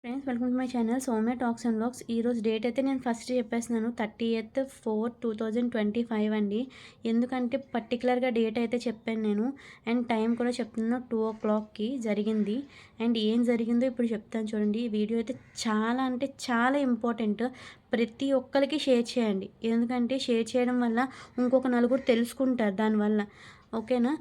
Friends welcome to my channel Soumya talks and vlogs. ఈరోజు date అయితే నేను ఫస్ట్ చెప్పేస్తున్నాను 30/4/2025 అండి. ఎందుకంటే పర్టికులర్గా డేట్ అయితే చెప్పాను నేను, అండ్ టైం కూడా చెప్తున్నాను 2 o'clockకి జరిగింది. అండ్ ఏం జరిగిందో ఇప్పుడు చెప్తాను చూడండి. ఈ వీడియో అయితే చాలా అంటే చాలా ఇంపార్టెంట్. ప్రతి ఒక్కరికి షేర్ చేయండి, ఎందుకంటే షేర్ చేయడం వల్ల ఇంకొక నలుగురు తెలుసుకుంటారు దానివల్ల. ఓకేనా?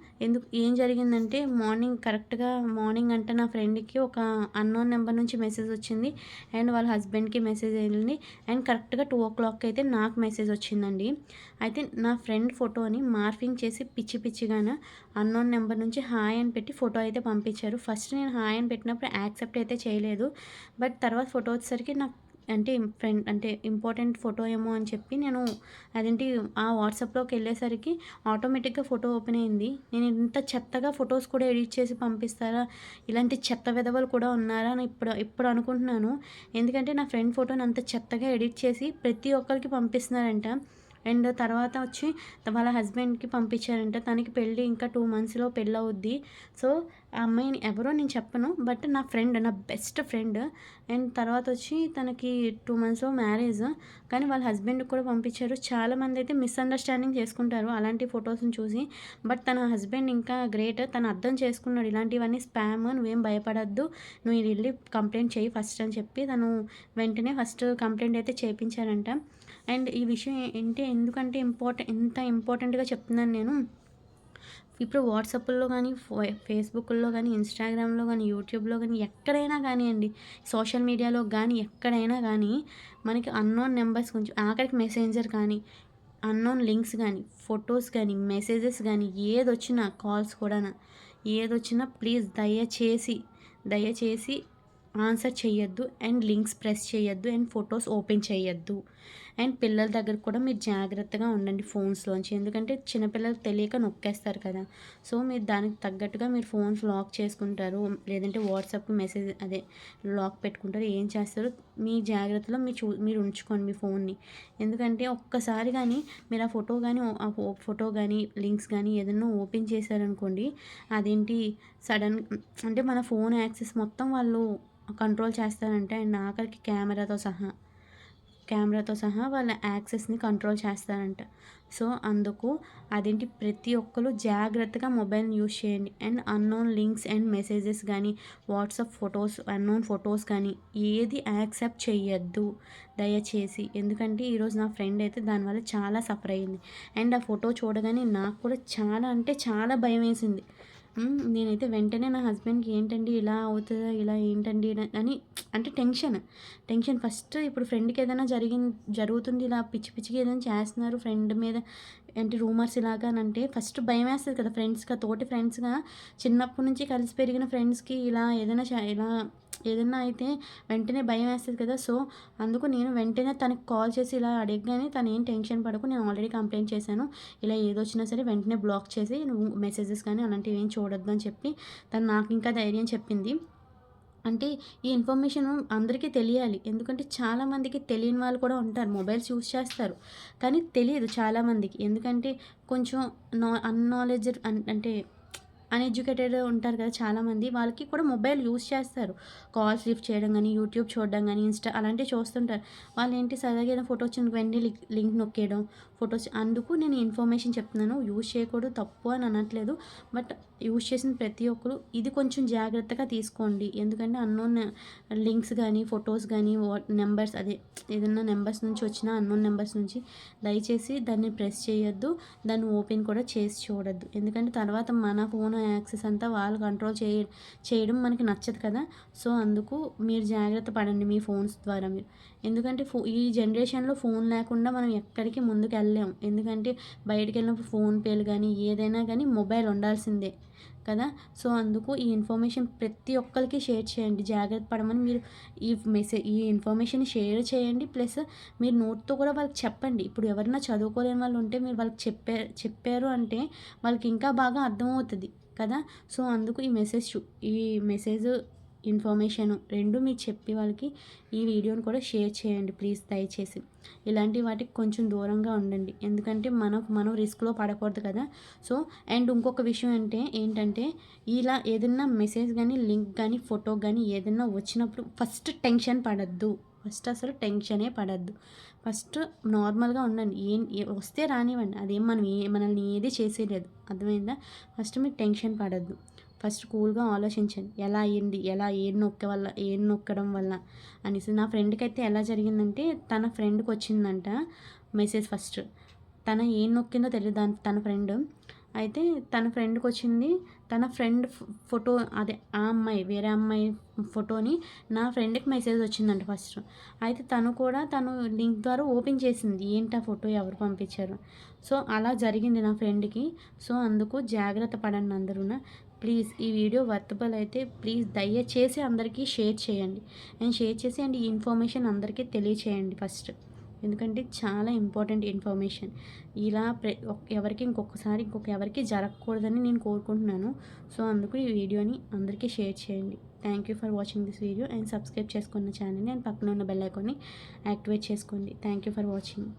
ఏం జరిగిందంటే మార్నింగ్ అంటే నా ఫ్రెండ్‌కి ఒక అన్‌నోన్ నెంబర్ నుంచి మెసేజ్ వచ్చింది. అండ్ వాళ్ళ హస్బెండ్‌కి మెసేజ్ వెళ్ళింది. అండ్ కరెక్ట్‌గా 2 o'clock అయితే నాకు మెసేజ్ వచ్చిందండి. అయితే నా ఫ్రెండ్ ఫోటోని మార్ఫింగ్ చేసి పిచ్చి పిచ్చిగాన అన్‌నోన్ నెంబర్ నుంచి హాయ్ అని పెట్టి ఫోటో అయితే పంపించారు. ఫస్ట్ నేను హాయ్ అని పెట్టినప్పుడు యాక్సెప్ట్ అయితే చేయలేదు. బట్ తర్వాత ఫోటో వచ్చేసరికి నాకు అంటే ఇంపార్టెంట్ ఫోటో ఏమో అని చెప్పి నేను అదేంటి ఆ వాట్సాప్‌లోకి వెళ్ళేసరికి ఆటోమేటిక్‌గా ఫోటో ఓపెన్ అయింది. నేను ఇంత చెత్తగా ఫోటోస్ కూడా ఎడిట్ చేసి పంపిస్తారా? ఇలాంటి చెత్త వెధవలు కూడా ఉన్నారా? అని ఇప్పుడు ఇప్పుడు అనుకుంటున్నాను. ఎందుకంటే నా ఫ్రెండ్ ఫోటోని అంత చెత్తగా ఎడిట్ చేసి ప్రతి ఒక్కరికి పంపిస్తున్నారంట. అండ్ తర్వాత వచ్చి వాళ్ళ హస్బెండ్‌కి పంపించారంట. తనకి పెళ్లి ఇంకా 2 మంత్స్‌లో పెళ్ళవుద్ది. సో, ఆ అమ్మాయిని ఎవరో నేను చెప్పను. బట్ నా ఫ్రెండ్, నా బెస్ట్ ఫ్రెండ్. అండ్ తర్వాత వచ్చి తనకి 2 మంత్స్‌లో మ్యారేజ్. కానీ వాళ్ళ హస్బెండ్‌కి కూడా పంపించారు. చాలామందైతే మిస్‌అండర్‌స్టాండింగ్ చేసుకుంటారు అలాంటి ఫోటోస్‌ని చూసి. బట్ తన హస్బెండ్ ఇంకా గ్రేట్. తను అర్థం చేసుకున్నాడు. ఇలాంటివన్నీ స్పామ్, నువ్వేం భయపడొద్దు. నువ్వు ఎళ్లి కంప్లెయింట్ చెయ్యి ఫస్ట్ అని చెప్పి తను వెంటనే ఫస్ట్ కంప్లెయింట్ అయితే చేపించారంట. అండ్ ఈ విషయం ఎందుకంటే ఎంత ఇంపార్టెంట్‌గా చెప్తున్నాను నేను. ఇప్పుడు వాట్సాప్‌ల్లో గానీ, ఫేస్‌బుక్కుల్లో గానీ, ఇన్‌స్టాగ్రామ్‌లో గానీ, యూట్యూబ్‌లో గానీ, ఎక్కడైనా గానియండి, సోషల్ మీడియాలో గానీ, ఎక్కడైనా గానీ, మనకి అన్‌నోన్ నంబర్స్ కొంచెం ఆఖరికి మెసెంజర్ కానీ, అన్‌నోన్ లింక్స్ గానీ, ఫోటోస్ గానీ, మెసేజెస్ గానీ, ఏదొచ్చినా కాల్స్ కూడాన, ఏదొచ్చినా ప్లీజ్ దయచేసి ఆన్సర్ చెయ్యొద్దు. అండ్ లింక్స్ ప్రెస్ చేయొద్దు. అండ్ ఫోటోస్ ఓపెన్ చేయొద్దు. అండ్ పిల్లల దగ్గర కూడా మీరు జాగ్రత్తగా ఉండండి ఫోన్స్‌లోంచి. ఎందుకంటే చిన్నపిల్లలకి తెలియక నొక్కేస్తారు కదా! సో, మీరు దానికి తగ్గట్టుగా మీరు ఫోన్స్ లాక్ చేసుకుంటారు. లేదంటే వాట్సాప్ మెసేజ్ లాక్ పెట్టుకుంటారు. ఏం చేస్తారో మీ జాగ్రత్తలో మీరు ఉంచుకోండి మీ ఫోన్‌ని. ఎందుకంటే ఒక్కసారి గానీ మీరు ఫోటో గానీ, లింక్స్ గానీ ఏదన్నా ఓపెన్ చేశారనుకోండి, అదేంటి సడన్ అంటే మన ఫోన్ యాక్సెస్ మొత్తం వాళ్ళు కంట్రోల్ చేస్తారంట. అండ్ ఆఖరికి కెమెరాతో సహా వాళ్ళ యాక్సెస్‌ని కంట్రోల్ చేస్తారంట. సో, అందుకు ప్రతి ఒక్కళ్ళు జాగ్రత్తగా మొబైల్‌ని యూజ్ చేయండి. And unknown links and messages గానీ, వాట్సాప్ ఫోటోస్, అన్నోన్ ఫోటోస్ కానీ ఏది యాక్సెప్ట్ చెయ్యొద్దు దయచేసి. ఎందుకంటే ఈరోజు నా ఫ్రెండ్ అయితే దానివల్ల చాలా సఫర్ అయ్యింది. అండ్ ఆ ఫోటో చూడగానే నాకు కూడా చాలా అంటే చాలా భయమేసింది. నేనైతే వెంటనే నా హస్బెండ్‌కి ఏంటండి ఇలా అవుతదా? ఇలా ఏంటండి అని అంటే టెన్షన్ ఫస్ట్ ఇప్పుడు ఫ్రెండ్‌కి ఏదైనా జరుగుతుంది, ఇలా పిచ్చి పిచ్చిగా ఏదైనా చేస్తున్నారు ఫ్రెండ్ మీద అంటే రూమర్స్ ఇలాగా అని అంటే ఫస్ట్ భయమేస్తది కదా! తోటి ఫ్రెండ్స్‌గా చిన్నప్పటి నుంచి కలిసి పెరిగిన ఫ్రెండ్స్‌కి ఇలా ఏదన్నా అయితే వెంటనే భయమేస్తది కదా! సో, అందుకు నేను వెంటనే తనకి కాల్ చేసి ఇలా అడగగానే తనేం టెన్షన్ పడకు, నేను ఆల్రెడీ కంప్లెయింట్ చేశాను. ఇలా ఏదొచ్చినా సరే వెంటనే బ్లాక్ చేసి నువ్వు మెసేజెస్ కానీ అలాంటివి ఏం చూడొద్దు అని చెప్పి తను నాకింకా ధైర్యం చెప్పింది. అంటే ఈ ఇన్ఫర్మేషన్ అందరికీ తెలియాలి. ఎందుకంటే చాలామందికి తెలియని వాళ్ళు కూడా ఉంటారు. మొబైల్స్ యూజ్ చేస్తారు. కానీ తెలీదు చాలామందికి. ఎందుకంటే కొంచెం అన్‌నాలెడ్జ్డ్ అంటే అన్‌ఎడ్యుకేటెడ్ ఉంటారు కదా చాలామంది. వాళ్ళకి కూడా మొబైల్ యూజ్ చేస్తారు. కాల్స్ లిఫ్ట్ చేయడం గానీ, యూట్యూబ్ చూడడం గానీ, ఇన్‌స్టా అలాంటివి చూస్తుంటారు. వాళ్ళేంటి సరదాగా ఏదైనా ఫోటో వచ్చిందనుకో వెంటనే లింక్ నొక్కేయడం. అందుకు నేను ఇన్ఫర్మేషన్ చెప్తున్నాను. యూజ్ చేయకూడదు తప్పు అని అనట్లేదు. బట్ యూజ్ చేసిన ప్రతి ఒక్కరు ఇది కొంచెం జాగ్రత్తగా తీసుకోండి. ఎందుకంటే అన్నోన్ లింక్స్ గానీ, ఫోటోస్ గానీ, నంబర్స్ ఏదన్నా నంబర్స్ నుంచి వచ్చిన అన్నోన్ నంబర్స్ నుంచి దయచేసి దాన్ని ప్రెస్ చేయొద్దు. దాన్ని ఓపెన్ కూడా చేసి చూడొద్దు. ఎందుకంటే తర్వాత మన ఫోన్ యాక్సెస్ అంతా వాళ్ళు కంట్రోల్ చేయడం మనకి నచ్చదు కదా! సో, అందుకు మీరు జాగ్రత్త పడండి మీ ఫోన్స్ ద్వారా మీరు. ఎందుకంటే ఈ జనరేషన్‌లో ఫోన్ లేకుండా మనం ఎక్కడికి ముందుకెళ్ళలేం. ఎందుకంటే బయటికెళ్ళినప్పుడు ఫోన్‌పేలు గానీ, ఏదైనా గానీ మొబైల్ ఉండాల్సిందే కదా! సో, అందుకు ఈ ఇన్ఫర్మేషన్ ప్రతి ఒక్కళ్ళకి షేర్ చేయండి. జాగ్రత్త పడమని మీరు ఈ ఇన్ఫర్మేషన్ షేర్ చేయండి. ప్లస్ మీరు నోట్‌తో కూడా వాళ్ళకి చెప్పండి. ఇప్పుడు ఎవరైనా చదువుకోలేని వాళ్ళు ఉంటే మీరు వాళ్ళకి చెప్పారు అంటే వాళ్ళకి ఇంకా బాగా అర్థమవుతది కదా! సో, అందుకు ఈ మెసేజ్ ఇన్ఫర్మేషన్ రెండు మీరు చెప్పి వాళ్ళకి ఈ వీడియోని కూడా షేర్ చేయండి ప్లీజ్ దయచేసి. ఇలాంటి వాటికి కొంచెం దూరంగా ఉండండి, ఎందుకంటే మనం రిస్క్లో పడకూడదు కదా. సో అండ్ ఇంకొక విషయం ఏంటంటే ఇలా ఏదైనా మెసేజ్ కానీ లింక్ కానీ ఫోటో కానీ ఏదైనా వచ్చినప్పుడు ఫస్ట్ టెన్షన్ పడద్దు. ఫస్ట్ అసలు టెన్షనే పడద్దు. ఫస్ట్ నార్మల్గా ఉండండి. వస్తే రానివ్వండి, అదేం మనల్ని ఏది చేసేయలేదు, అర్థమైందా. ఫస్ట్ మీరు టెన్షన్ పడద్దు. ఫస్ట్ కూల్గా ఆలోచించండి ఎలా అయ్యింది, ఏం నొక్కడం వల్ల అనేసి. నా ఫ్రెండ్కి అయితే ఎలా జరిగిందంటే తన ఫ్రెండ్కి వచ్చిందంట మెసేజ్ ఫస్ట్. తన ఏం నొక్కిందో తెలియదు తన ఫ్రెండ్. అయితే తన ఫ్రెండ్కి వచ్చింది. తన ఫ్రెండ్ ఫోటో, అదే ఆ అమ్మాయి వేరే అమ్మాయి ఫోటోని నా ఫ్రెండ్కి మెసేజ్ వచ్చిందంట ఫస్ట్. అయితే తను లింక్ ద్వారా ఓపెన్ చేసింది, ఏంటి ఆ ఫోటో ఎవరు పంపించారు. సో అలా జరిగింది నా ఫ్రెండ్కి. సో అందుకు జాగ్రత్త పడండి అందరూ. ప్లీజ్ ఈ వీడియో వర్తబుల్ అయితే ప్లీజ్ దయచేసి అందరికీ షేర్ చేయండి. అండ్ ఈ ఇన్ఫర్మేషన్ అందరికీ తెలియచేయండి ఫస్ట్, ఎందుకంటే చాలా ఇంపార్టెంట్ ఇన్ఫర్మేషన్. ఇలా ఎవరికి జరగకూడదని నేను కోరుకుంటున్నాను. సో అందుకు ఈ వీడియోని అందరికీ షేర్ చేయండి. Thank you for watching this video and subscribe చేసుకున్న ఛానల్ని అండ్ పక్కన ఉన్న బెల్ ఐకాన్ని యాక్టివేట్ చేసుకోండి. Thank you for watching.